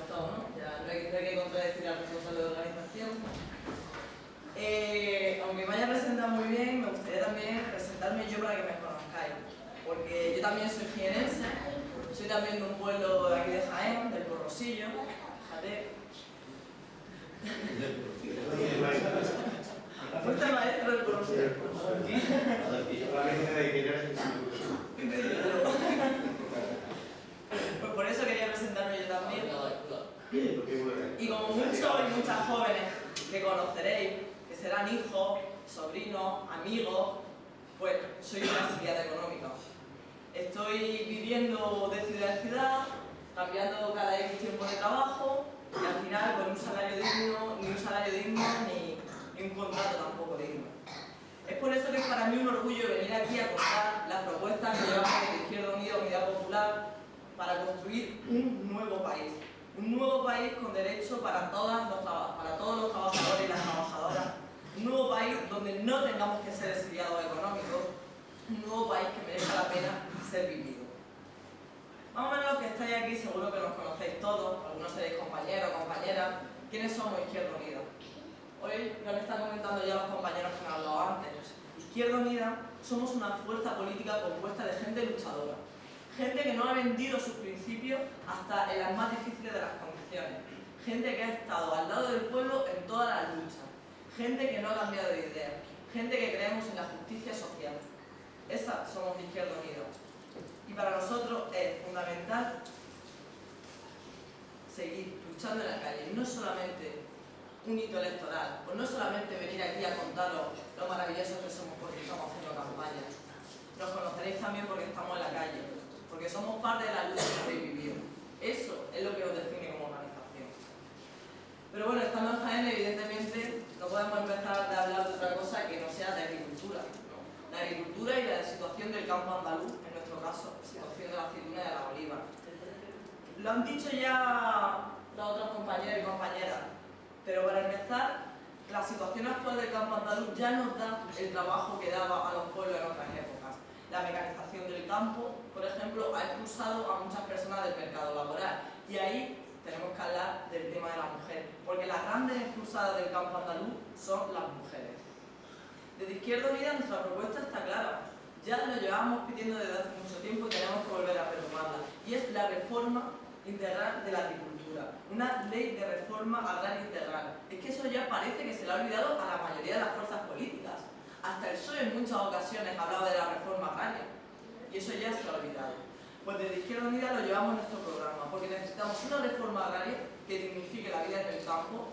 comentado, ¿no? Ya no hay que contradecir al responsable de organización. Aunque me vaya a presentar muy bien, me gustaría también presentarme yo para que me conozcáis. Porque yo también soy jienense, soy también de un pueblo de aquí de Jaén, del Corrosillo. Fíjate. Fuiste maestro del Corrosillo. Pues por eso quería presentarme yo también. Y como muchos y muchas jóvenes que conoceréis, que serán hijos, sobrinos, amigos, pues soy una exiliada económica. Estoy viviendo de ciudad en ciudad, cambiando cada X tiempo de trabajo y al final con un salario digno, ni un salario digno ni un contrato tampoco digno. Es por eso que es para mí un orgullo venir aquí a contar las propuestas que llevamos de Izquierda Unida, Unidad Popular, para construir un nuevo país con derecho para todos los trabajadores y las trabajadoras, un nuevo país donde no tengamos que ser exiliados económicos, un nuevo país que merezca la pena ser vivido. Más o menos los que estáis aquí seguro que nos conocéis todos, algunos seréis compañeros o compañeras. ¿Quiénes somos Izquierda Unida? Hoy nos están comentando ya los compañeros que me han hablado antes. Izquierda Unida somos una fuerza política compuesta de gente luchadora, gente que no ha vendido sus principios hasta en las más difíciles de las condiciones, gente que ha estado al lado del pueblo en todas las luchas, gente que no ha cambiado de idea, gente que creemos en la justicia social. Esas somos de Izquierda Unida. Y para nosotros es fundamental seguir luchando en la calle, no solamente un hito electoral, o no solamente venir aquí a contaros lo maravillosos que somos porque estamos haciendo campañas. Nos conoceréis también porque estamos en la calle, porque somos parte de la lucha que habéis vivido. Eso es lo que nos define como organización. Pero bueno, estando en Jaén, evidentemente, no podemos empezar a hablar de otra cosa que no sea de agricultura, ¿no? La agricultura y la situación del campo andaluz, en nuestro caso, la situación de la aceituna y de la oliva. Lo han dicho ya los otros compañeros y compañeras, pero para empezar, la situación actual del campo andaluz ya nos da el trabajo que daba a los pueblos en otras épocas. La mecanización del campo, por ejemplo, ha expulsado a muchas personas del mercado laboral. Y ahí tenemos que hablar del tema de la mujer, porque las grandes expulsadas del campo andaluz son las mujeres. Desde Izquierda Unida nuestra propuesta está clara. Ya lo llevamos pidiendo desde hace mucho tiempo y tenemos que volver a retomarla. Y es la reforma integral de la agricultura, una ley de reforma agraria integral. Es que eso ya parece que se le ha olvidado a la mayoría de las fuerzas políticas. Hasta el PSOE en muchas ocasiones hablaba de la reforma agraria y eso ya se ha olvidado. Pues desde Izquierda Unida lo llevamos en nuestro programa, porque necesitamos una reforma agraria que dignifique la vida en el campo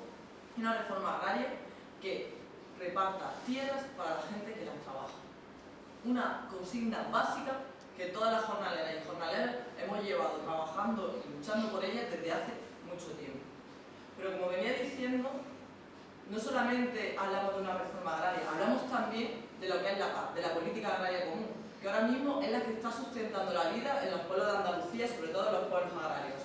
y una reforma agraria que reparta tierras para la gente que las trabaja. Una consigna básica que todas las jornaleras y jornaleros hemos llevado trabajando y luchando por ellas desde hace mucho tiempo. Pero como venía diciendo, no solamente hablamos de una reforma agraria, hablamos también de lo que es la PAC, de la política agraria común, que ahora mismo es la que está sustentando la vida en los pueblos de Andalucía, sobre todo en los pueblos agrarios.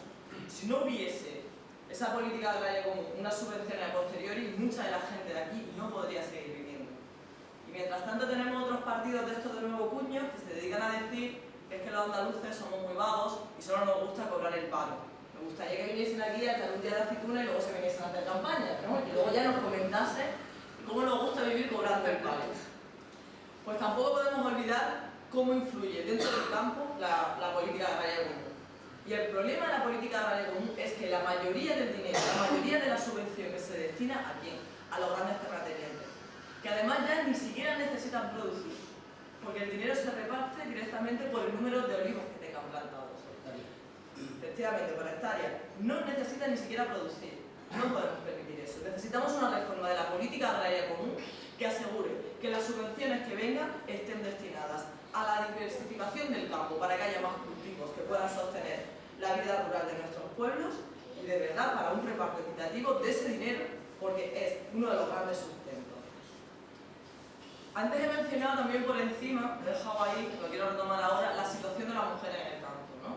Si no hubiese esa política agraria común, una subvención a posteriori, mucha de la gente de aquí no podría seguir viviendo. Y mientras tanto tenemos otros partidos de estos de nuevo cuño que se dedican a decir que es que los andaluces somos muy vagos y solo nos gusta cobrar el paro. Me gustaría que viniesen aquí a echar un día de aceituna y luego se viniesen a hacer campaña, ¿no? Y luego ya nos comentasen cómo nos gusta vivir cobrando el paro. Pues tampoco podemos olvidar cómo influye dentro del campo la política agraria común. Y el problema de la política agraria común es que la mayoría del dinero, la mayoría de la subvención que se destina ¿a quién? A los grandes terratenientes, que además ya ni siquiera necesitan producir, porque el dinero se reparte directamente por el número de olivos que tengan plantados. Efectivamente, por hectárea. No necesitan ni siquiera producir. No podemos permitir eso. Necesitamos una reforma de la política agraria común que asegure que las subvenciones que vengan estén destinadas a la diversificación del campo para que haya más cultivos que puedan sostener la vida rural de nuestros pueblos y de verdad para un reparto equitativo de ese dinero, porque es uno de los grandes sustentos. Antes he mencionado también por encima, he dejado ahí, lo quiero retomar ahora, la situación de la mujer en el campo, ¿no?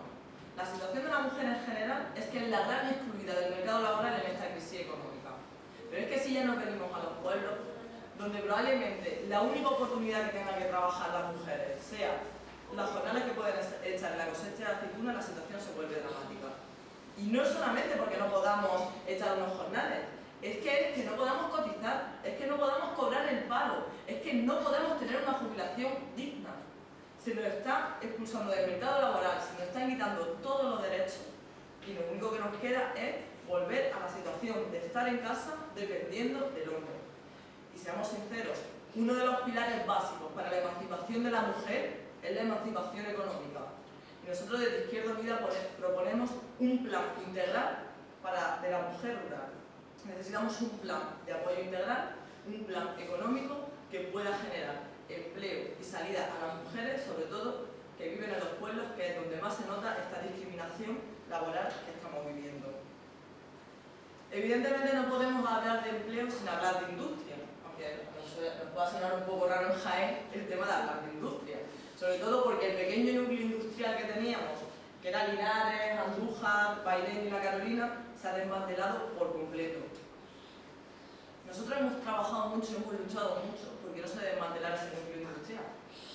La situación de la mujer en general es que es la gran excluida del mercado laboral en esta crisis económica. Pero es que si ya nos venimos a los pueblos, donde probablemente la única oportunidad que tengan que trabajar las mujeres sea las jornadas que pueden echar en la cosecha de aceituna, la situación se vuelve dramática. Y no solamente porque no podamos echar unos jornales, es que no podamos cotizar, es que no podamos cobrar el paro, es que no podemos tener una jubilación digna. Se nos está expulsando del mercado laboral, se nos están quitando todos los derechos y lo único que nos queda es volver a la situación de estar en casa dependiendo del hombre. Y seamos sinceros, uno de los pilares básicos para la emancipación de la mujer es la emancipación económica. Y nosotros desde Izquierda Unida proponemos un plan integral de la mujer rural. Necesitamos un plan de apoyo integral, un plan económico que pueda generar empleo y salida a las mujeres, sobre todo que viven en los pueblos, que es donde más se nota esta discriminación laboral que estamos viviendo. Evidentemente no podemos hablar de empleo sin hablar de industria, aunque nos pueda sonar un poco raro en Jaén el tema de hablar de industria, sobre todo porque el pequeño núcleo industrial que teníamos, que era Linares, Andújar, Bailén y La Carolina, se ha desmantelado por completo. Nosotros hemos trabajado mucho, hemos luchado mucho porque no se desmantelara ese núcleo industrial.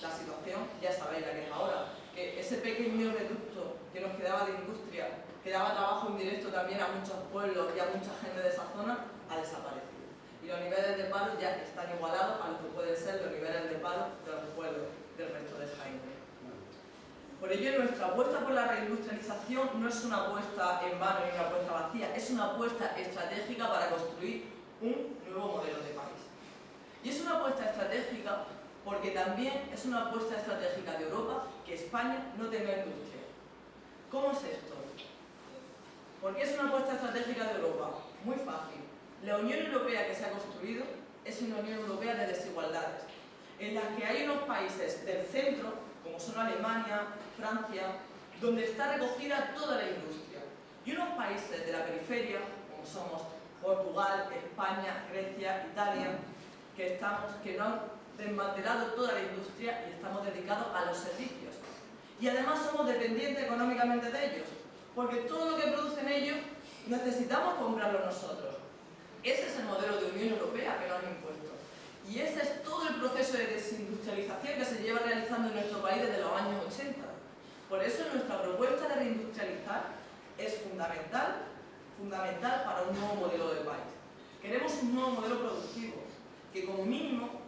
La situación, ya sabéis la que es ahora, que ese pequeño reducto que nos quedaba de industria, que daba trabajo indirecto también a muchos pueblos y a mucha gente de esa zona, ha desaparecido. Y los niveles de paro ya están igualados a lo que pueden ser los niveles de paro de los pueblos del resto de Jaén. Por ello, nuestra apuesta por la reindustrialización no es una apuesta en vano ni una apuesta vacía, es una apuesta estratégica para construir un nuevo modelo de país. Y es una apuesta estratégica porque también es una apuesta estratégica de Europa que España no tenga industria. ¿Cómo es esto? ¿Por qué es una apuesta estratégica de Europa? Muy fácil. La Unión Europea que se ha construido es una Unión Europea de desigualdades, en la que hay unos países del centro, como son Alemania, Francia, donde está recogida toda la industria, y unos países de la periferia, como somos Portugal, España, Grecia, Italia, que no han desmantelado toda la industria y estamos dedicados a los servicios. Y además somos dependientes económicamente de ellos, porque todo lo que producen ellos necesitamos comprarlo nosotros. Ese es el modelo de Unión Europea que nos han impuesto. Y ese es todo el proceso de desindustrialización que se lleva realizando en nuestro país desde los años 80. Por eso nuestra propuesta de reindustrializar es fundamental para un nuevo modelo de país. Queremos un nuevo modelo productivo que como mínimo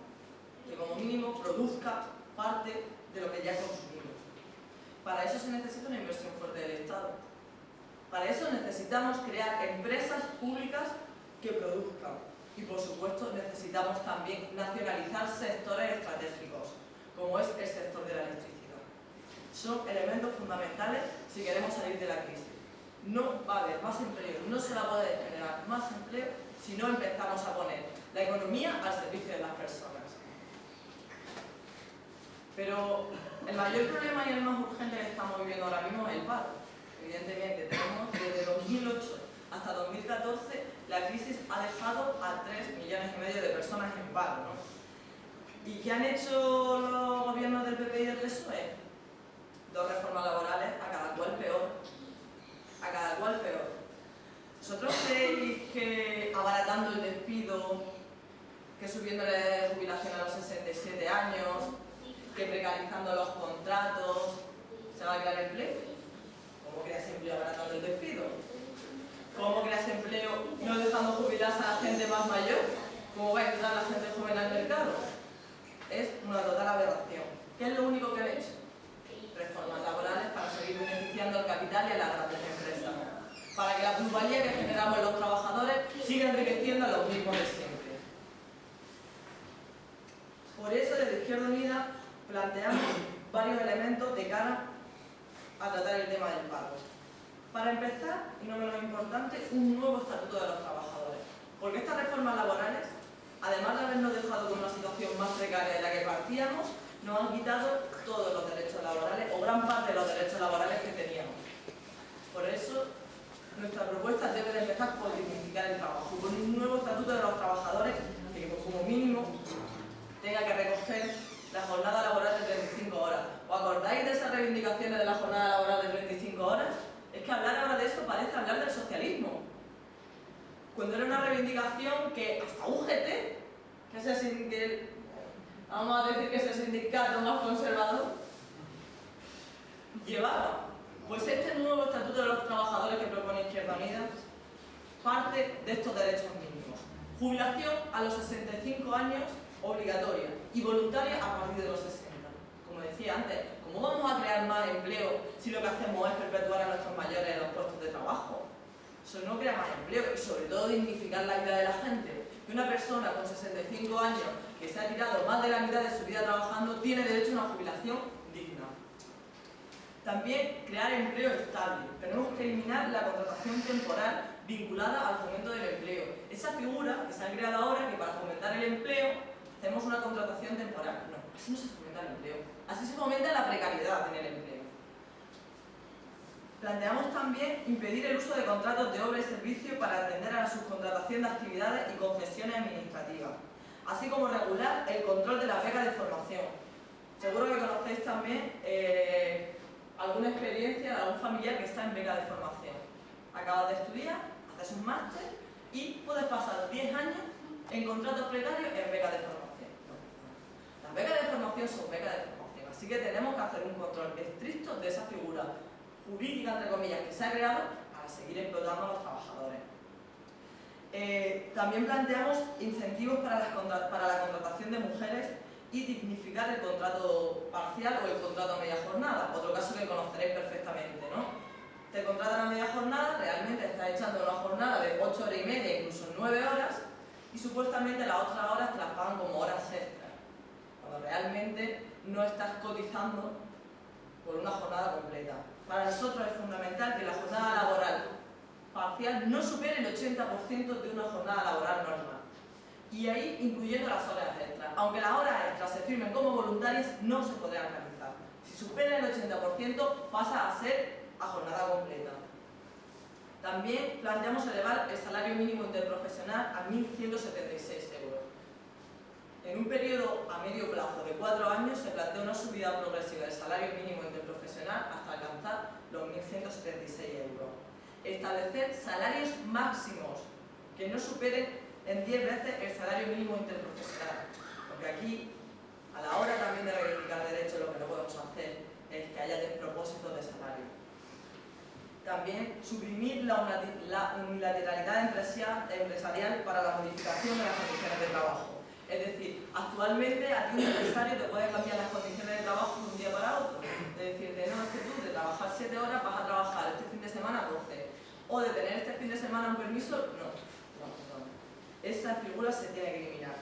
produzca parte de lo que ya consumimos. Para eso se necesita una inversión fuerte del Estado. Para eso necesitamos crear empresas públicas que produzcan. Y por supuesto necesitamos también nacionalizar sectores estratégicos, como es el sector de la electricidad. Son elementos fundamentales si queremos salir de la crisis. No va a haber más empleo, no se va a poder generar más empleo si no empezamos a poner la economía al servicio de las personas. Pero el mayor problema y el más urgente que estamos viviendo ahora mismo es el paro. Evidentemente, tenemos desde 2008 hasta 2014 la crisis ha dejado a 3,5 millones de personas en paro, ¿no? ¿Y qué han hecho los gobiernos del PP y del PSOE? 2 reformas laborales, a cada cual peor. A cada cual peor. ¿Vosotros creéis que abaratando el despido, que subiendo la jubilación a los 67 años, que precarizando los contratos, se va a crear empleo? ¿Cómo creas empleo abaratando el despido? ¿Cómo creas empleo no dejando jubilarse a la gente más mayor? ¿Cómo va a entrar la gente joven al mercado? Es una total aberración. ¿Qué es lo único que han hecho? Reformas laborales para seguir beneficiando al capital y a las grandes empresas, para que la plusvalía que generamos los trabajadores siga enriqueciendo a los mismos de siempre. Por eso, desde Izquierda Unida planteamos varios elementos de cara a tratar el tema del paro. Para empezar, y no menos importante, un nuevo estatuto de los trabajadores. Porque estas reformas laborales, además de habernos dejado con una situación más precaria de la que partíamos, nos han quitado todos los derechos laborales, o gran parte de los derechos laborales que teníamos. Por eso, nuestra propuesta debe de empezar por dignificar el trabajo, con un nuevo estatuto de los trabajadores que, como mínimo, tenga que recoger la jornada laboral de 35 horas. ¿Os acordáis de esas reivindicaciones de la jornada laboral de 35 horas? Es que hablar ahora de eso parece hablar del socialismo. Cuando era una reivindicación que hasta UGT, vamos a decir que es el sindicato más conservador, llevaba. Pues este nuevo Estatuto de los Trabajadores que propone Izquierda Unida parte de estos derechos mínimos. Jubilación a los 65 años obligatoria y voluntaria a partir de los 60. Como decía antes, ¿cómo vamos a crear más empleo si lo que hacemos es perpetuar a nuestros mayores en los puestos de trabajo? Eso no crea más empleo y sobre todo dignificar la vida de la gente. Que una persona con 65 años que se ha tirado más de la mitad de su vida trabajando tiene derecho a una jubilación digna. También crear empleo estable. Tenemos que eliminar la contratación temporal vinculada al fomento del empleo. Esa figura que se ha creado ahora que para fomentar el empleo hacemos una contratación temporal. No, así no se fomenta el empleo. Así se fomenta la precariedad en el empleo. Planteamos también impedir el uso de contratos de obra y servicio para atender a la subcontratación de actividades y concesiones administrativas, así como regular el control de las becas de formación. Seguro que conocéis también alguna experiencia de algún familiar que está en beca de formación. Acabas de estudiar, haces un máster y puedes pasar 10 años en contratos precarios en becas de formación. No. Las becas de formación son becas de formación, así que tenemos que hacer un control estricto de esa figura jurídica, entre comillas, que se ha creado para seguir explotando a los trabajadores. También planteamos incentivos para la contratación de mujeres y dignificar el contrato parcial o el contrato a media jornada, otro caso que conoceréis perfectamente, ¿no? Te contratan a media jornada, realmente estás echando una jornada de 8 horas y media, incluso 9 horas, y supuestamente las otras horas te las pagan como horas extras, cuando realmente no estás cotizando por una jornada completa. Para nosotros es fundamental que la jornada laboral parcial no supere el 80% de una jornada laboral normal. Y ahí incluyendo las horas extras. Aunque las horas extras se firmen como voluntarias, no se podrán realizar. Si supera el 80%, pasa a ser a jornada completa. También planteamos elevar el salario mínimo interprofesional a 1.176 euros. En un periodo a medio plazo de 4 años se plantea una subida progresiva del salario mínimo interprofesional hasta alcanzar los 1.176 euros. Establecer salarios máximos que no superen en 10 veces el salario mínimo interprofesional. Porque aquí, a la hora también de reivindicar derechos, lo que no podemos hacer es que haya despropósitos de salario. También suprimir la unilateralidad empresarial para la modificación de las condiciones de trabajo. Es decir, actualmente a ti un empresario te puede cambiar las condiciones de trabajo de un día para otro. De decirte, no, es que tú de trabajar 7 horas vas a trabajar este fin de semana 12. O de tener este fin de semana un permiso, no. Esa figura se tiene que eliminar.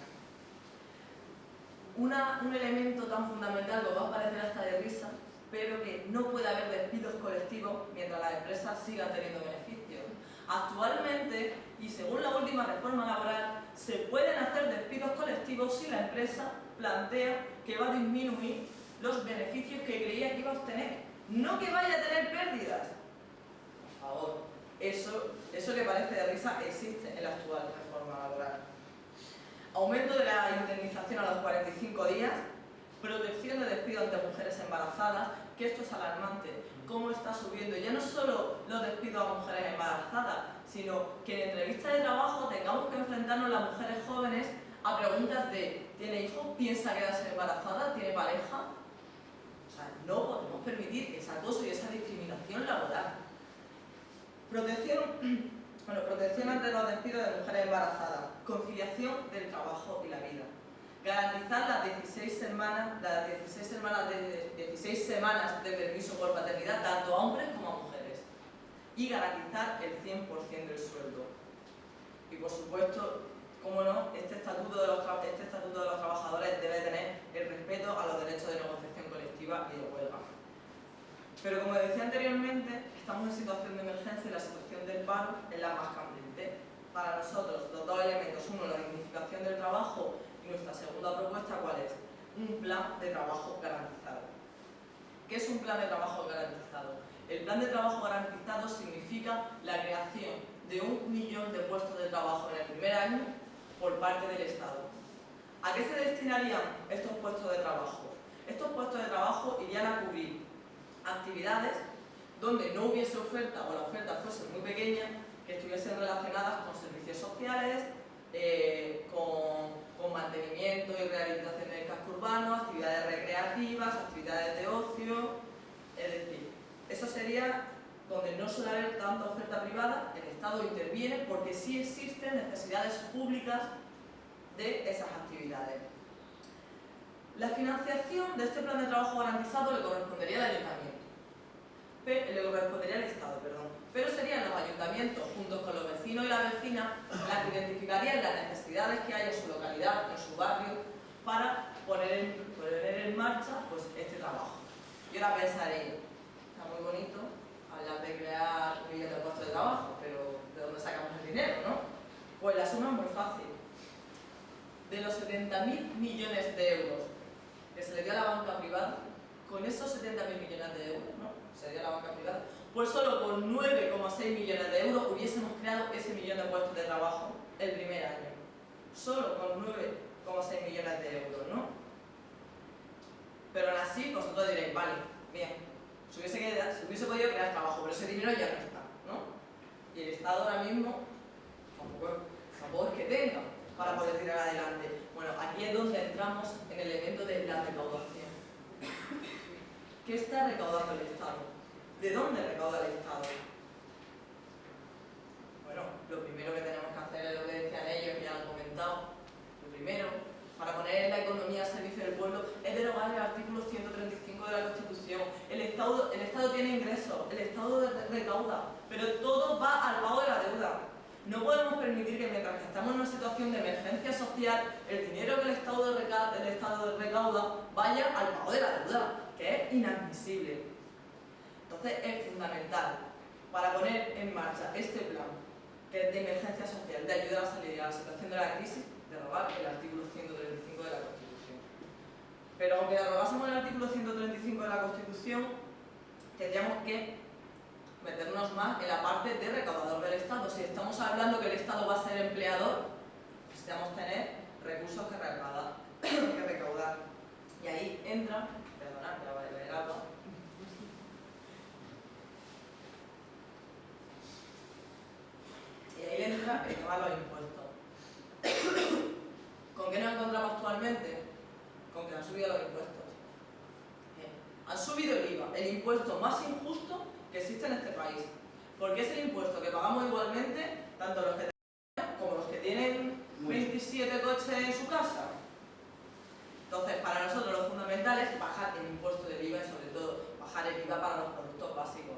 Un elemento tan fundamental que os va a parecer hasta de risa, pero que no puede haber despidos colectivos mientras las empresas sigan teniendo beneficios. Actualmente, y según la última reforma laboral, se pueden hacer despidos colectivos si la empresa plantea que va a disminuir los beneficios que creía que iba a obtener, no que vaya a tener pérdidas. Por favor, eso que parece de risa existe en la actual reforma laboral. Aumento de la indemnización a los 45 días, protección de despido ante mujeres embarazadas, que esto es alarmante, cómo está subiendo ya no solo los despidos a mujeres embarazadas, sino que en entrevistas de trabajo tengamos que enfrentarnos las mujeres jóvenes a preguntas de ¿tiene hijos? ¿Piensa quedarse embarazada? ¿Tiene pareja? O sea, no podemos permitir ese acoso y esa discriminación laboral. Protección ante los despidos de mujeres embarazadas, conciliación del trabajo y la vida. Garantizar las 16 semanas de permiso por paternidad tanto a hombres como a mujeres. Y garantizar el 100% del sueldo. Y por supuesto, como no, este estatuto de los trabajadores debe tener el respeto a los derechos de negociación colectiva y de huelga. Pero como decía anteriormente, estamos en situación de emergencia y la situación del paro es la más candente. Para nosotros, los dos elementos, uno, la dignificación del trabajo y nuestra segunda propuesta, ¿cuál es? Un plan de trabajo garantizado. ¿Qué es un plan de trabajo garantizado? El plan de trabajo garantizado significa la creación de 1 millón de puestos de trabajo en el primer año por parte del Estado. ¿A qué se destinarían estos puestos de trabajo? Estos puestos de trabajo irían a cubrir actividades donde no hubiese oferta o la oferta fuese muy pequeña, que estuviesen relacionadas con servicios sociales, con mantenimiento y rehabilitación del casco urbano, actividades recreativas, actividades de ocio. Es decir, Eso sería donde no suele haber tanta oferta privada, el Estado interviene porque sí existen necesidades públicas de esas actividades. La financiación de este plan de trabajo garantizado le correspondería al ayuntamiento, le correspondería al Estado, perdón, pero serían los ayuntamientos, juntos con los vecinos y las vecinas, las que identificarían las necesidades que hay en su localidad, en su barrio, para poner en marcha pues, este trabajo. Y ahora pensaréis, está muy bonito hablar de crear millones de puestos de trabajo, pero ¿de dónde sacamos el dinero, no? Pues la suma es muy fácil. De los 70.000 millones de euros que se le dio a la banca privada, con esos 70.000 millones de euros, ¿no? Se dio a la banca privada, pues solo con 9,6 millones de euros hubiésemos creado ese millón de puestos de trabajo el primer año. Solo con 9,6 millones de euros, ¿no? Pero aún así, vosotros diréis, vale, bien, se hubiese podido crear trabajo, pero ese dinero ya no está, ¿no? Y el Estado ahora mismo tampoco es que tenga para poder tirar adelante. Bueno, aquí es donde entramos en el elemento de la recaudación. ¿Qué está recaudando el Estado? ¿De dónde recauda el Estado? Bueno, lo primero que tenemos que hacer es lo que decían ellos, que ya lo han comentado. Lo primero, para poner la economía al servicio del pueblo, es derogar el artículo 135 de la Constitución. El Estado tiene ingresos, el Estado recauda, pero todo va al pago de la deuda. No podemos permitir que mientras que estamos en una situación de emergencia social, el dinero que el Estado recauda vaya al pago de la deuda, que es inadmisible. Entonces es fundamental, para poner en marcha este plan, que es de emergencia social, de ayuda a salir de la situación de la crisis, derogar el artículo 135 de la Constitución. Pero aunque derogásemos el artículo 135 de la Constitución, tendríamos que meternos más en la parte de recaudador del Estado. Si estamos hablando que el Estado va a ser empleador, necesitamos tener recursos que recaudar. Y ahí entra, perdonad, ya voy a leer algo. Y ahí entra el tema de los impuestos. ¿Con qué nos encontramos actualmente? Con que han subido los impuestos. Han subido el IVA, el impuesto más injusto que existe en este país, porque es el impuesto que pagamos igualmente tanto los que tenemos como los que tienen 27 coches en su casa. Entonces, para nosotros lo fundamental es bajar el impuesto del IVA y sobre todo bajar el IVA para los productos básicos.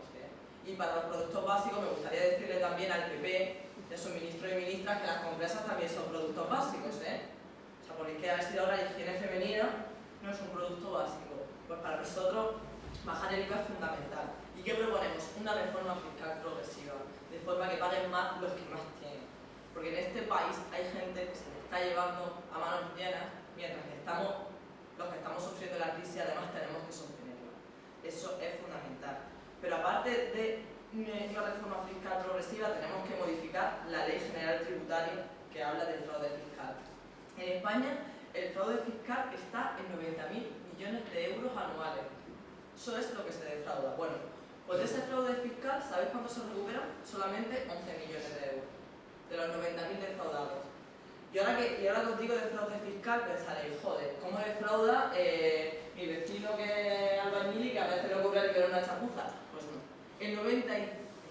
Y para los productos básicos me gustaría decirle también al PP, de sus ministros y ministras, que las compresas también son productos básicos. O sea, porque a ver si ahora la higiene femenina no es un producto básico. Pues para nosotros bajar el IVA es fundamental. ¿Y qué proponemos? Una reforma fiscal progresiva, de forma que paguen más los que más tienen. Porque en este país hay gente que se le está llevando a manos llenas, mientras que los que estamos sufriendo la crisis además tenemos que sostenerla. Eso es fundamental. Pero aparte de una reforma fiscal progresiva, tenemos que modificar la Ley General Tributaria que habla del fraude fiscal. En España, el fraude fiscal está en 90.000 millones de euros anuales. Eso es lo que se defrauda. Bueno, pues de ese fraude fiscal, ¿sabéis cuánto se recupera? Solamente 11 millones de euros, de los 90.000 defraudados. Y ahora que os digo de fraude fiscal, pensaréis, joder, ¿cómo defrauda mi vecino que es albañil y que a veces no cobra el que era una chapuza? Pues no. Es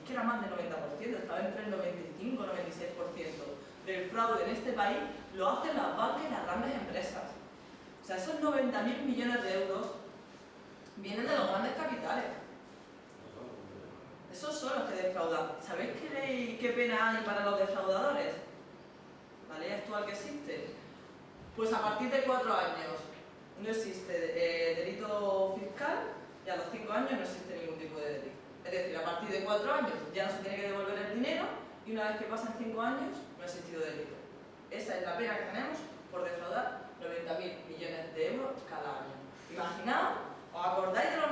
que era más del 90%, estaba entre el 95 y 96% del fraude en este país lo hacen las bancas y las grandes empresas. O sea, esos 90.000 millones de euros vienen de los grandes capitales. Esos son los que defraudan. ¿Sabéis qué pena hay para los defraudadores? La ley actual que existe. Pues a partir de 4 años no existe delito fiscal y a los 5 años no existe ningún tipo de delito. Es decir, a partir de 4 años ya no se tiene que devolver el dinero y una vez que pasan 5 años no ha existido delito. Esa es la pena que tenemos por defraudar 90.000 millones de euros cada año. Imaginaos, ¿os acordáis de los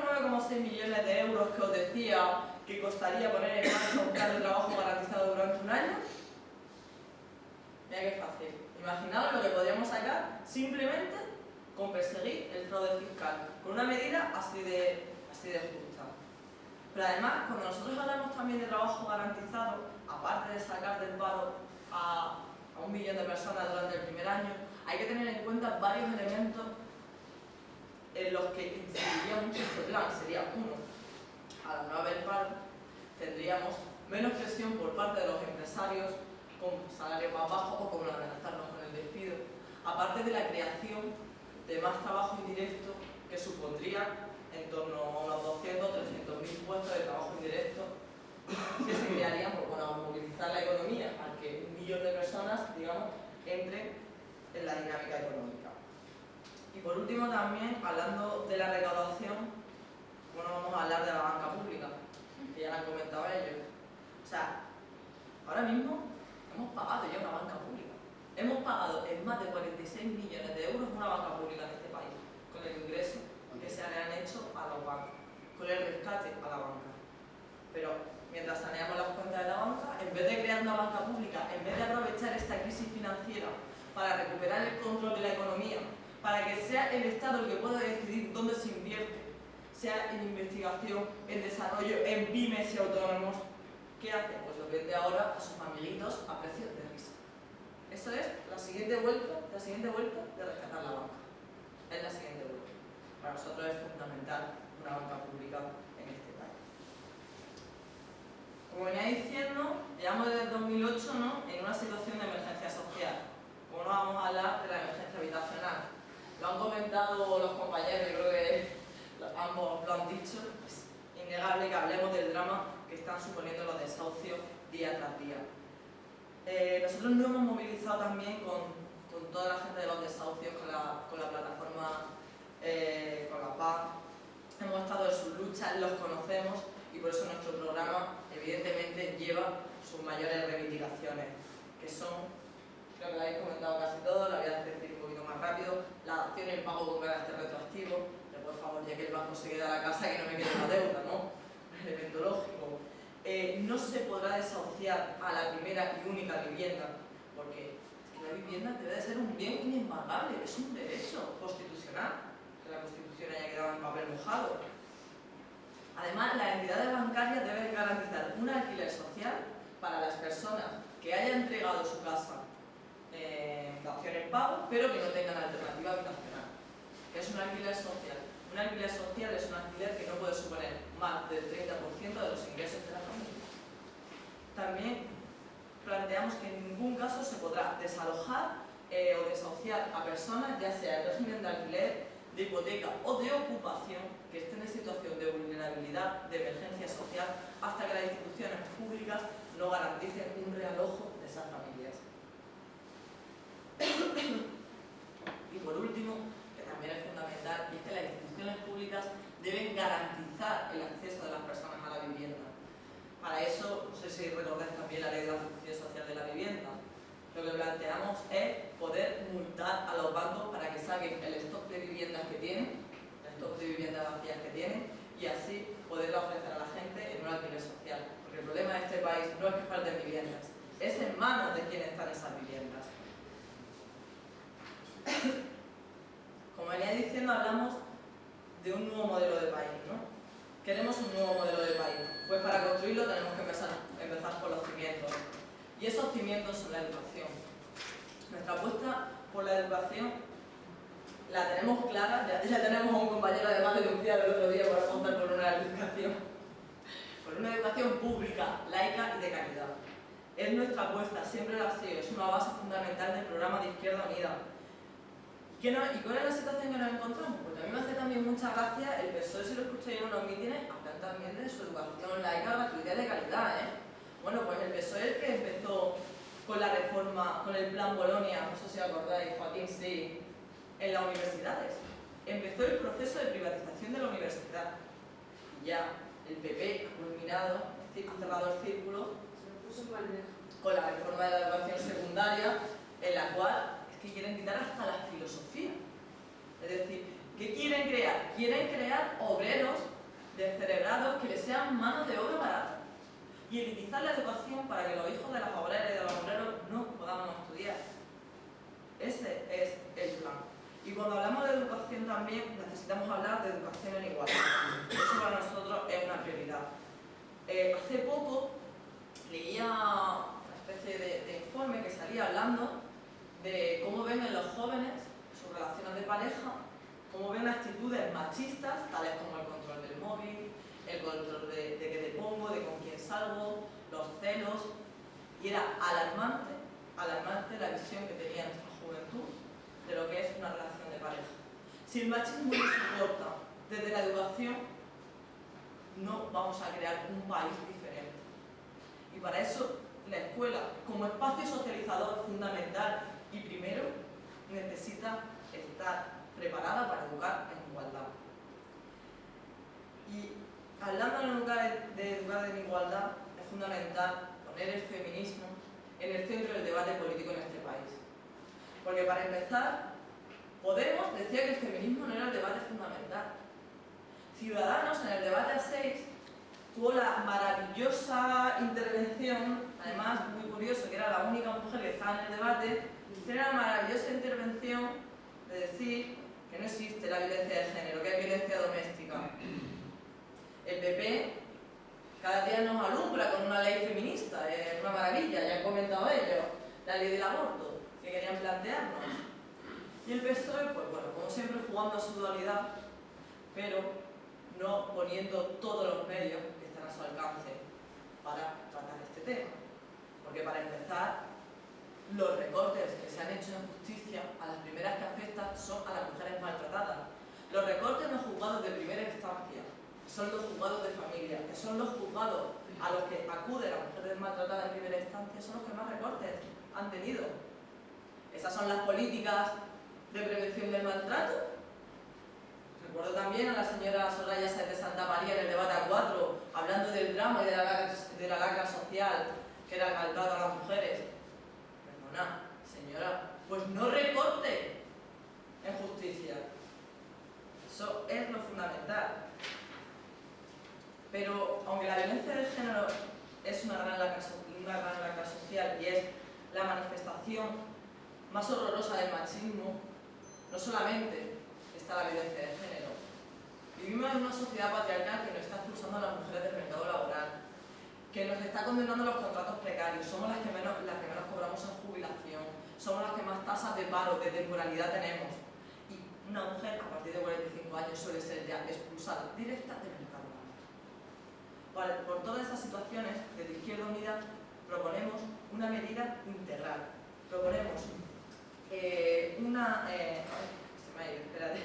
9,6 millones de euros que os decía que costaría poner en marcha un plan de trabajo garantizado durante un año? Mira qué fácil. Imaginaos lo que podríamos sacar simplemente con perseguir el fraude fiscal, con una medida así de justa. Pero además, cuando nosotros hablamos también de trabajo garantizado, aparte de sacar del paro a 1 millón de personas durante el primer año, hay que tener en cuenta varios elementos en los que incidiría mucho este plan. Sería, uno, al no haber paro, tendríamos menos presión por parte de los empresarios con salarios más bajos o con amenazarnos con el despido, aparte de la creación de más trabajo indirecto que supondría en torno a unos 200 o 300.000 puestos de trabajo indirecto que se crearían para movilizar la economía, a que 1 millón de personas, digamos, entren en la dinámica económica. Y por último también, hablando de la recaudación, bueno, vamos a hablar de la banca pública, que ya la han comentado ellos. O sea, ahora mismo hemos pagado ya una banca pública. Hemos pagado en más de 46 millones de euros una banca pública en este país, con el ingreso que se le han hecho a los bancos, con el rescate a la banca. Pero mientras saneamos las cuentas de la banca, en vez de crear una banca pública, en vez de aprovechar esta crisis financiera para recuperar el control de la economía, para que sea el Estado el que pueda decidir dónde se invierte, sea en investigación, en desarrollo, en pymes y autónomos, ¿qué hace? Pues lo vende ahora a sus amiguitos a precios de risa. Eso es la siguiente vuelta de rescatar la banca. Es la siguiente vuelta. Para nosotros es fundamental una banca pública en este país. Como venía diciendo, llevamos desde el 2008, ¿no?, en una situación de emergencia social. Como no vamos a hablar de la emergencia habitacional. Lo han comentado los compañeros, yo creo que ambos lo han dicho. Es innegable que hablemos del drama que están suponiendo los desahucios día tras día. Nosotros nos hemos movilizado también con toda la gente de los desahucios, con la plataforma, con la PAC. Hemos estado en sus luchas, los conocemos y por eso nuestro programa evidentemente lleva sus mayores reivindicaciones, que son, creo que lo habéis comentado casi todo, lo voy a decir un poquito más rápido: la dación y el pago con carácter retroactivo, de por favor, ya que el banco se queda a la casa, que no me quede la deuda, ¿no? El elemento lógico. No se podrá desahuciar a la primera y única vivienda, porque la vivienda debe de ser un bien inembargable, es un derecho constitucional, que la Constitución haya quedado en papel mojado. Además, las entidades bancarias deben garantizar un alquiler social para las personas que hayan entregado su casa dación en pago, pero que no tengan alternativa habitacional. ¿Qué es un alquiler social? Un alquiler social es un alquiler que no puede suponer más del 30% de los ingresos de la familia. También planteamos que en ningún caso se podrá desalojar o desahuciar a personas, ya sea en régimen de alquiler, de hipoteca o de ocupación, que estén en situación de vulnerabilidad, de emergencia social, hasta que las instituciones públicas no garanticen un realojo de esas familias. Y por último, que también es fundamental, es que las instituciones públicas deben garantizar el acceso de las personas a la vivienda. Para eso, no sé si recordáis también la ley de la función social de la vivienda. Lo que planteamos es poder multar a los bancos para que saquen el stock de viviendas que tienen, el stock de viviendas vacías que tienen, y así poderla ofrecer a la gente en un alquiler social. Porque el problema de este país no es que falten viviendas, es en manos de quienes están esas viviendas. Como venía diciendo, hablamos de un nuevo modelo de país, ¿no? Queremos un nuevo modelo de país. Pues para construirlo tenemos que empezar por los cimientos. Y esos cimientos son la educación. Nuestra apuesta por la educación la tenemos clara. Ya tenemos a un compañero además denunciado el otro día por apostar por una educación pública, laica y de calidad. Es nuestra apuesta, siempre lo ha sido, es una base fundamental del programa de Izquierda Unida. ¿Y cuál es la situación que nos encontramos? Porque a mí me hace también mucha gracia el PSOE, si lo escucháis en unos mítines, hablan también de su educación laica, gratuita y de calidad, ¿eh? Bueno, pues el PSOE el que empezó con la reforma, con el plan Bolonia, no sé si os acordáis, Joaquín, sí, en las universidades. Empezó el proceso de privatización de la universidad. Y ya el PP ha culminado, ha cerrado el círculo con la reforma de la educación secundaria, en la cual que quieren quitar hasta la filosofía. Es decir, ¿qué quieren crear? Quieren crear obreros descerebrados que les sean manos de obra barata y elitizar la educación para que los hijos de las obreras y de los obreros no podamos estudiar. Ese es el plan. Y cuando hablamos de educación también necesitamos hablar de educación en igualdad. Eso para nosotros es una prioridad. Hace poco leía una especie de informe que salía hablando de cómo ven en los jóvenes sus relaciones de pareja, cómo ven actitudes machistas, tales como el control del móvil, el control de qué te pongo, de con quién salgo, los celos, y era alarmante la visión que tenía nuestra juventud de lo que es una relación de pareja. Si el machismo no se soporta desde la educación, no vamos a crear un país diferente. Y para eso la escuela, como espacio socializador fundamental y primero, necesita estar preparada para educar en igualdad. Y hablando de educar en igualdad, es fundamental poner el feminismo en el centro del debate político en este país. Porque para empezar, Podemos decía que el feminismo no era el debate fundamental. Ciudadanos en el debate A6 tuvo la maravillosa intervención, además muy curioso, que era la única mujer que estaba en el debate, tiene la maravillosa intervención de decir que no existe la violencia de género, que hay violencia doméstica. El PP cada día nos alumbra con una ley feminista, es una maravilla, ya han comentado ellos, la ley del aborto, que querían plantearnos. Y el PSOE, pues bueno, como siempre jugando a su dualidad, pero no poniendo todos los medios que están a su alcance para tratar este tema. Porque para empezar, los recortes que se han hecho en justicia, a las primeras que afectan son a las mujeres maltratadas. Los recortes en los juzgados de primera instancia son los juzgados de familia, que son los juzgados a los que acude la mujer maltratada en primera instancia, son los que más recortes han tenido. Esas son las políticas de prevención del maltrato. Recuerdo también a la señora Soraya Sáez de Santa María en el debate A4, hablando del drama y de la lacra social, que era el maltrato a las mujeres. Perdona, señora, pues no recorte en justicia. Eso es lo fundamental. Pero, aunque la violencia de género es una gran lacra social y es la manifestación más horrorosa del machismo, no solamente está la violencia de género. Vivimos en una sociedad patriarcal que nos está expulsando a las mujeres del mercado laboral, que nos está condenando a los contratos precarios, somos las que menos cobramos en jubilación, somos las que más tasas de paro, de temporalidad tenemos. Y una mujer a partir de 45 años suele ser ya expulsada directa del mercado laboral. Por todas estas situaciones, desde Izquierda Unida proponemos una medida integral. Proponemos se me ha ido, espérate,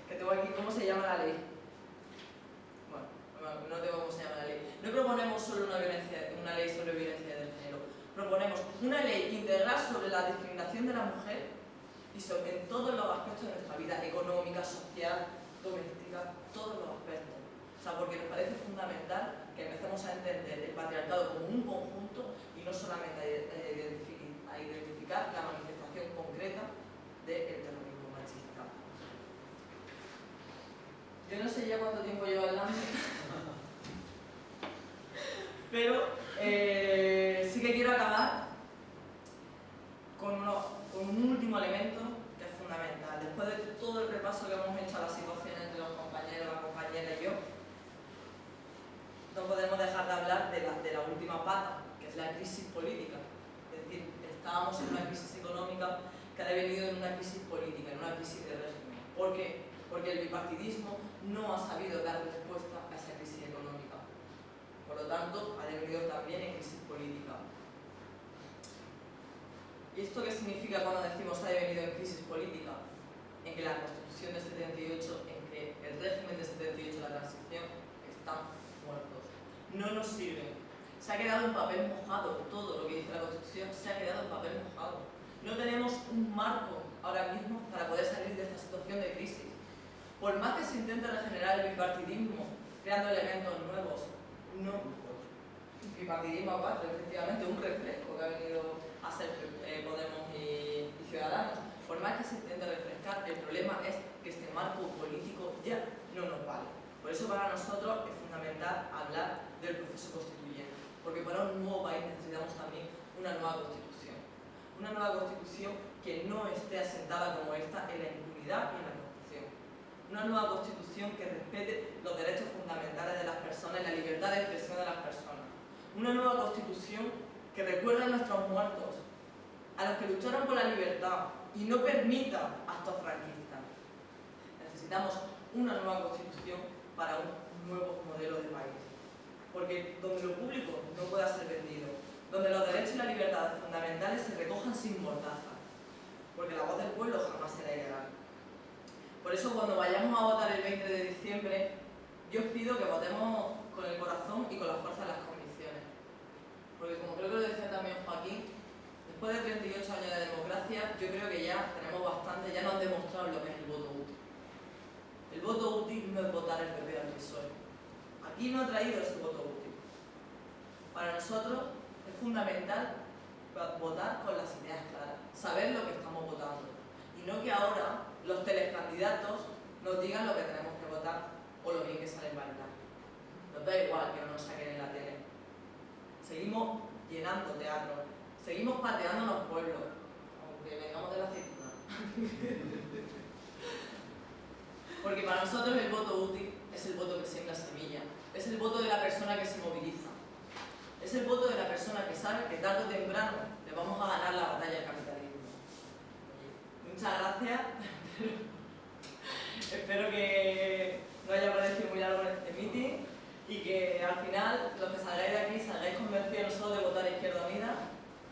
que tengo aquí, ¿cómo se llama la ley? Bueno, no tengo cómo se llama la ley. No proponemos solo una ley sobre violencia de género, proponemos una ley integral sobre la discriminación de la mujer y en todos los aspectos de nuestra vida, económica, social, doméstica, todos los aspectos. O sea, porque nos parece fundamental que empecemos a entender el patriarcado como un conjunto y no solamente a identificar la manifestación concreta del terrorismo machista. Yo no sé ya cuánto tiempo llevo hablando, pero sí que quiero acabar con un último elemento que es fundamental. Después de todo el repaso que hemos hecho a las situaciones de los compañeros, la compañera y yo, no podemos dejar de hablar de la última pata, que es la crisis política. Es decir, estábamos en una crisis económica que ha devenido en una crisis política, en una crisis de régimen. ¿Por qué? Porque el bipartidismo no ha sabido dar respuesta a esa crisis económica. Por lo tanto, ha devenido también en crisis política. ¿Y esto qué significa cuando decimos ha devenido en crisis política? En que la Constitución de 78, en que el régimen de 78, la transición, están muertos. No nos sirven. Se ha quedado en papel mojado. Todo lo que dice la Constitución se ha quedado en papel mojado. No tenemos un marco ahora mismo para poder salir de esta situación de crisis. Por más que se intente regenerar el bipartidismo, creando elementos nuevos, no. Bipartidismo aparte, efectivamente, un refresco que ha venido a ser Podemos y Ciudadanos. Por más que se intente refrescar, el problema es que este marco político ya no nos vale. Por eso para nosotros es fundamental hablar del proceso constituyente, porque para un nuevo país necesitamos también una nueva constitución. Una nueva constitución que no esté asentada como esta en la impunidad y en la corrupción. Una nueva constitución que respete los derechos fundamentales de las personas y la libertad de expresión de las personas. Una nueva constitución que recuerde a nuestros muertos, a los que lucharon por la libertad y no permita actos franquistas. Necesitamos una nueva constitución para un nuevo modelo de país. Porque donde lo público no pueda ser vendido, donde los derechos y las libertades fundamentales se recojan sin mordaza, porque la voz del pueblo jamás será ilegal. Por eso, cuando vayamos a votar el 20 de diciembre, yo os pido que votemos con el corazón y con la fuerza de las convicciones. Porque, como creo que lo decía también Joaquín, después de 38 años de democracia, yo creo que ya tenemos bastante, ya nos han demostrado lo que es el voto útil. El voto útil no es votar el PP al PSOE. Aquí no ha traído ese voto útil. Para nosotros es fundamental votar con las ideas claras, saber lo que estamos votando. Y no que ahora los telecandidatos nos digan lo que tenemos que votar o lo bien que sale en bailar. Nos da igual que no nos saquen en la tele. Seguimos llenando teatro, seguimos pateando los pueblos, aunque vengamos de la aceituna. Porque para nosotros el voto útil es el voto que siembra semilla, es el voto de la persona que se moviliza, es el voto de la persona que sabe que tarde o temprano le vamos a ganar la batalla al capitalismo. Muchas gracias. Espero que no haya parecido muy largo este meeting y que al final los que salgáis de aquí salgáis convencidos no solo de votar Izquierda Unida,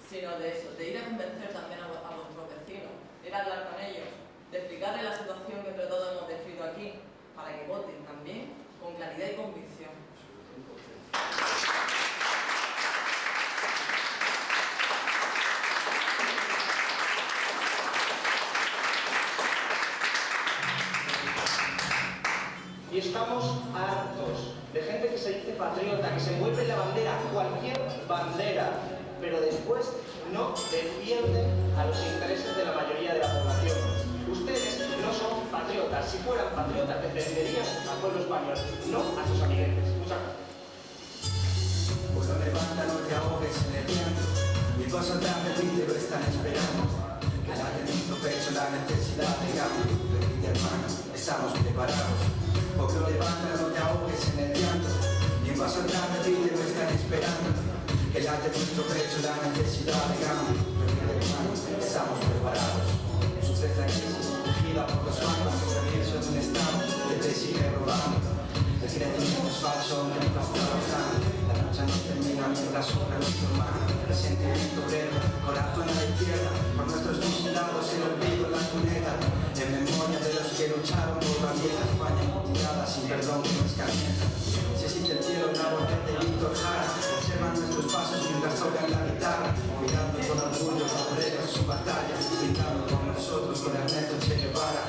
sino de eso, de ir a convencer también a vuestros vecinos, de ir a hablar con ellos, de explicarles la situación que entre todos hemos descrito aquí, para que voten también con claridad y convicción. Y estamos hartos de gente que se dice patriota, que se envuelve la bandera, cualquier bandera, pero después no defiende a los intereses de la mayoría de la población. Ustedes no son patriotas. Si fueran patriotas, defenderían al pueblo español, no a sus amiguetes. Muchas gracias. Pueblo, levanta, no te ahogues en el viento. Mi paso atrás, repite, lo están esperando. Que late en nuestro pecho la necesidad de cambio. Repite, hermano, estamos preparados. Pueblo, levanta, no te ahogues en el llanto. Ni un paso atrás, repite, lo están esperando. Que late en nuestro pecho la necesidad de cambio. Repite, hermano, estamos preparados. Sufres la crisis, gira por los bancos, el riesgo de un estado que te sigue robando. El crecimiento es falso, aunque no estás trabajando. La lucha no termina mientras sufre nuestro hermano. El sentimiento obrero, corazón a la izquierda. Por nuestros fusilados, el olvido, la cuneta. En memoria de los que lucharon por la vieja España mutilada sin perdón que nos calienta. Si existe el cielo, una voz de Víctor Jara. Observan nuestros pasos mientras tocan la guitarra. Mirando con orgullo a obreros su batalla. Pintando con nosotros con Ernesto Che Guevara.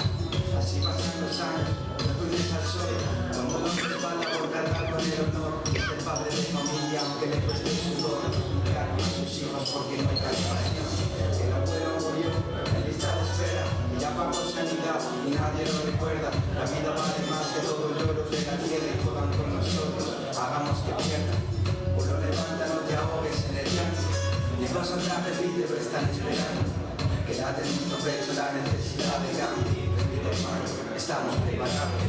Así pasan los años, refugios al sol. Con dolor de espalda por cargar con el honor. Es el padre de familia aunque le cueste el sudor. Explicar a sus hijos porque no hay calefacción. El abuelo murió en lista de espera. Y ya pagó sanidad y nadie lo recuerda. La vida vale más que todo el oro de la tierra. Y juegan con nosotros, hagamos que pierdan. Pueblo, levanta, no te ahogues en el llanto. Ni vas atrás, repite, lo están esperando. Que late en nuestro pecho la necesidad de cambio. Repite, hermano, estamos preparados.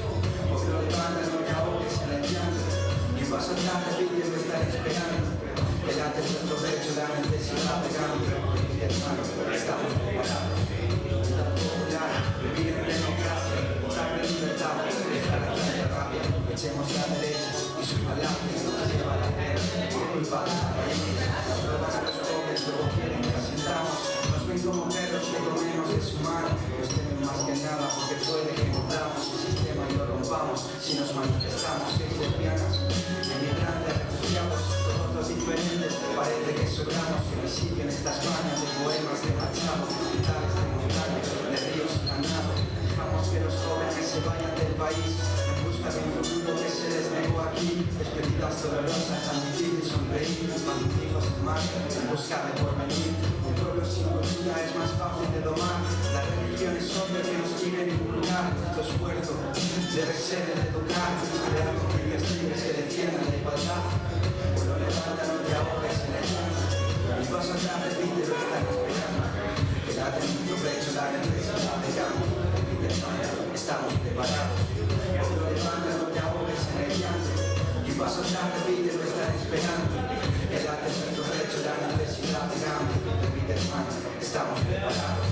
Pueblo, levanta, no te ahogues en el llanto. Ni vas atrás, repite, lo están esperando. Que late en nuestro pecho la necesidad de cambio. Repite, hermano, estamos preparados. Unidad popular, vivir en democracia, votar en libertad, dejar atrás la rabia. Echemos la derecha y su falacia nos lleva a la guerra. Por culpa de la raíz, roban a los pobres, luego quieren que asentamos. Nos ven como perros que comemos de su mano. Nos temen más que nada porque puede que mordamos el sistema y lo rompamos. Si nos manifestamos, que es lesbianas, emigrantes, refugiados, todos los diferentes. Parece que sobramos, que me siguen esta España de poemas de Machado, de hospitales, de montaña, de ríos y ganado. Dejamos que los jóvenes se vayan del país en busca de un futuro que se les negó aquí. Despedidas dolorosas, tan difícil sonreír. Cuando hijos en marcha, en busca de porvenir. Un pueblo sin cultura es más fácil de domar. La religión es hombre que nos quieren inculcar. Nuestro esfuerzo debe ser el educar. Crear familias libres que defiendan la igualdad. Pueblo, levanta, no te ahogues en el llanto. Y vas atrás, repite, lo están esperando. Que late en nuestro pecho la necesidad de cambio. Repite, hermano, estamos preparados. Pueblo, levanta, no te ahogues en el llanto. Y vas atrás, repite, lo están esperando. Que late en nuestro pecho la necesidad de cambio. Repite, hermano, estamos preparados.